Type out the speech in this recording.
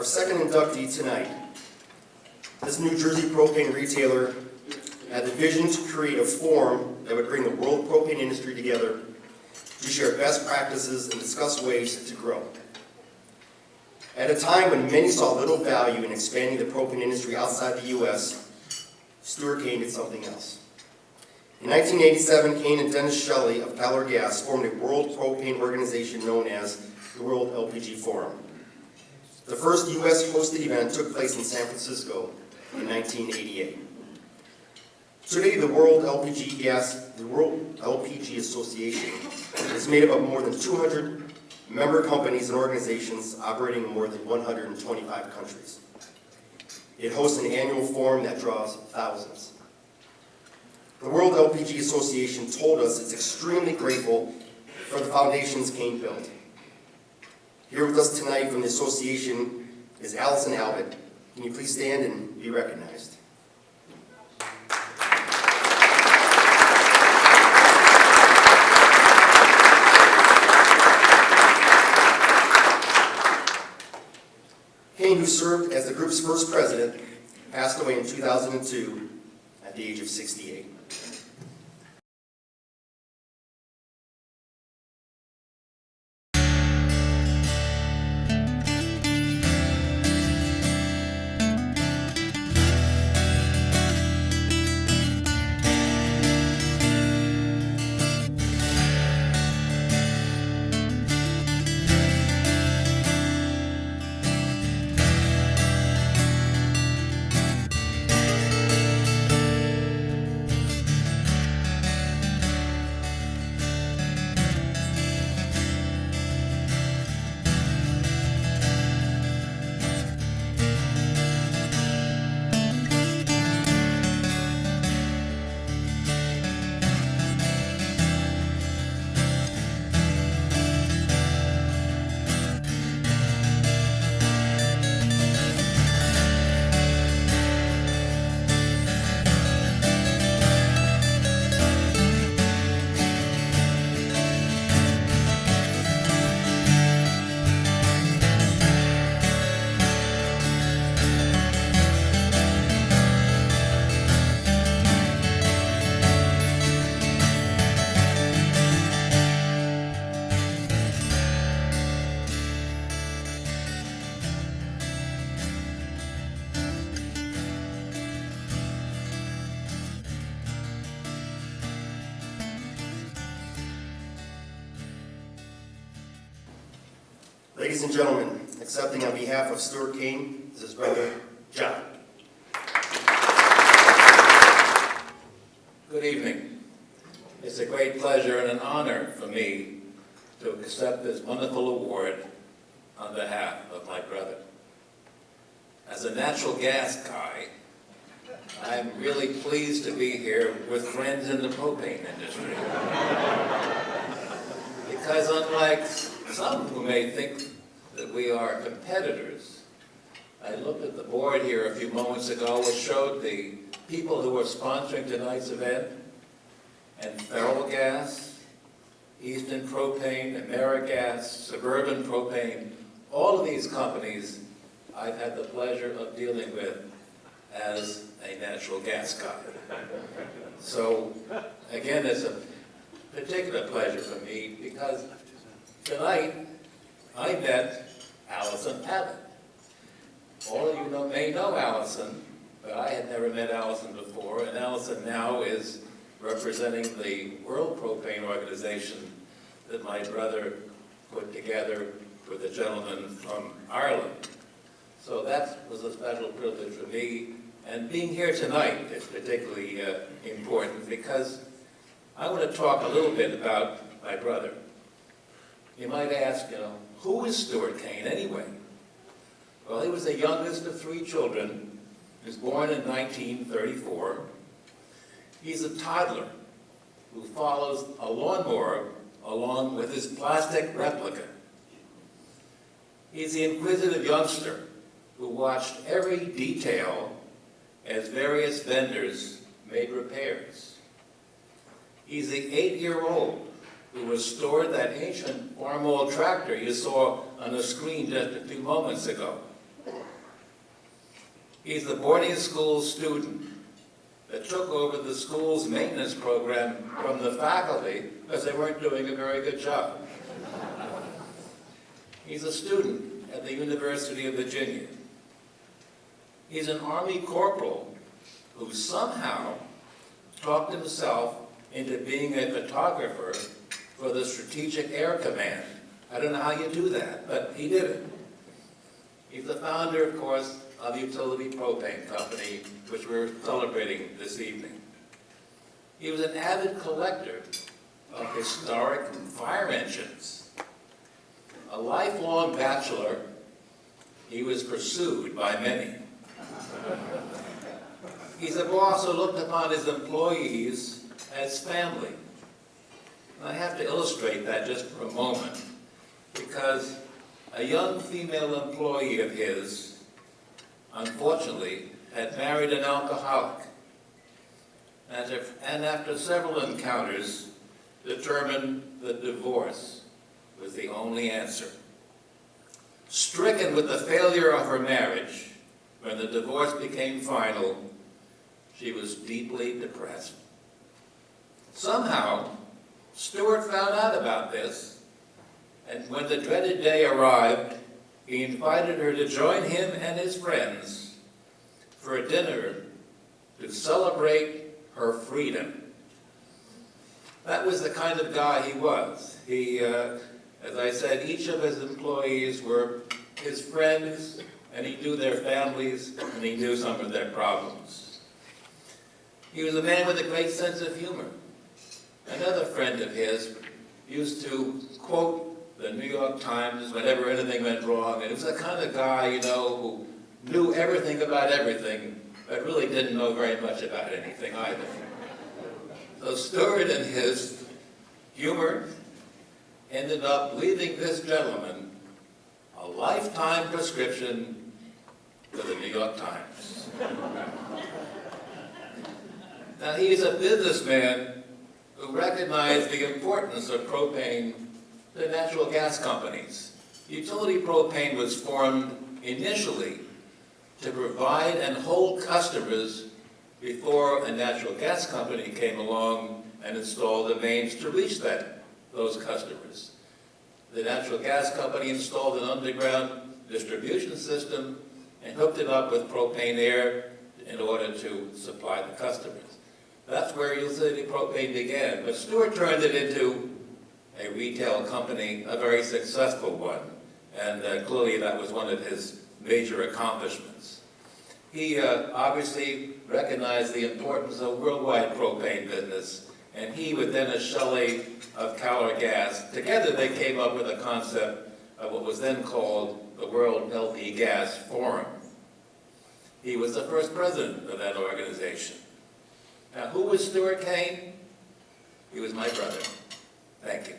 Our second inductee tonight. This New Jersey propane retailer had the vision to create a forum that would bring the world propane industry together to share best practices and discuss ways to grow. At a time when many saw little value in expanding the propane industry outside the U.S., Stuart Kane did something else. In 1987, Kane and Dennis Shelley of Tyler Gas formed a world propane organization known as the World LPG Forum. The first U.S.-hosted event took place in San Francisco in 1988. Today, the World LPG Association is made up of more than 200 member companies and organizations operating in more than 125 countries. It hosts an annual forum that draws thousands. The World LPG Association told us it's extremely grateful for the foundations Kane built. Here with us tonight from the association is Allison Albert. Can you please stand and be recognized? Kane, who served as the group's first president, passed away in 2002 at the age of 68. Ladies and gentlemen, accepting on behalf of Stuart Kane is his brother, John. Good evening. It's a great pleasure and an honor for me to accept this wonderful award on behalf of my brother. As a natural gas guy, I'm really pleased to be here with friends in the propane industry. Because unlike some who may think that we are competitors, I looked at the board here a few moments ago, which showed the people who are sponsoring tonight's event, and Ferrellgas, Eastern Propane, AmeriGas, Suburban Propane, all of these companies I've had the pleasure of dealing with as a natural gas guy. So, again, it's a particular pleasure for me because tonight I met Allison Abbott. All of you may know Allison, but I had never met Allison before, and Allison now is representing the World Propane Organization that my brother put together with a gentleman from Ireland. So that was a special privilege for me, and being here tonight is particularly important because I want to talk a little bit about my brother. You might ask, who is Stuart Kane anyway? Well, he was the youngest of 3 children. He was born in 1934. He's a toddler who follows a lawnmower along with his plastic replica. He's the inquisitive youngster who watched every detail as various vendors made repairs. He's the 8-year-old who restored that ancient farm oil tractor you saw on the screen just a few moments ago. He's the boarding school student that took over the school's maintenance program from the faculty because they weren't doing a very good job. He's a student at the University of Virginia. He's an Army corporal who somehow talked himself into being a photographer for the Strategic Air Command. I don't know how you do that, but he did it. He's the founder, of course, of Utility Propane Company, which we're celebrating this evening. He was an avid collector of historic fire engines. A lifelong bachelor, he was pursued by many. He's a boss who looked upon his employees as family. And I have to illustrate that just for a moment, because a young female employee of his, unfortunately, had married an alcoholic, and after several encounters, determined that divorce was the only answer. Stricken with the failure of her marriage, when the divorce became final, she was deeply depressed. Somehow, Stuart found out about this, and when the dreaded day arrived, he invited her to join him and his friends for a dinner to celebrate her freedom. That was the kind of guy he was. He, as I said, each of his employees were his friends, and he knew their families, and he knew some of their problems. He was a man with a great sense of humor. Another friend of his used to quote the New York Times whenever anything went wrong, and he was the kind of guy, you know, who knew everything about everything, but really didn't know very much about anything either. So Stuart and his humor ended up leaving this gentleman a lifetime prescription for the New York Times. Now, he's a businessman who recognized the importance of propane to natural gas companies. Utility Propane was formed initially to provide and hold customers before a natural gas company came along and installed the mains to reach those customers. The natural gas company installed an underground distribution system and hooked it up with propane air in order to supply the customers. That's where Utility Propane began, but Stuart turned it into a retail company, a very successful one, and clearly that was one of his major accomplishments. He obviously recognized the importance of worldwide propane business, and he, with Dennis Shelley of Keller Gas, together they came up with a concept of what was then called the World LP Gas Forum. He was the first president of that organization. Now, who was Stuart Kane? He was my brother. Thank you.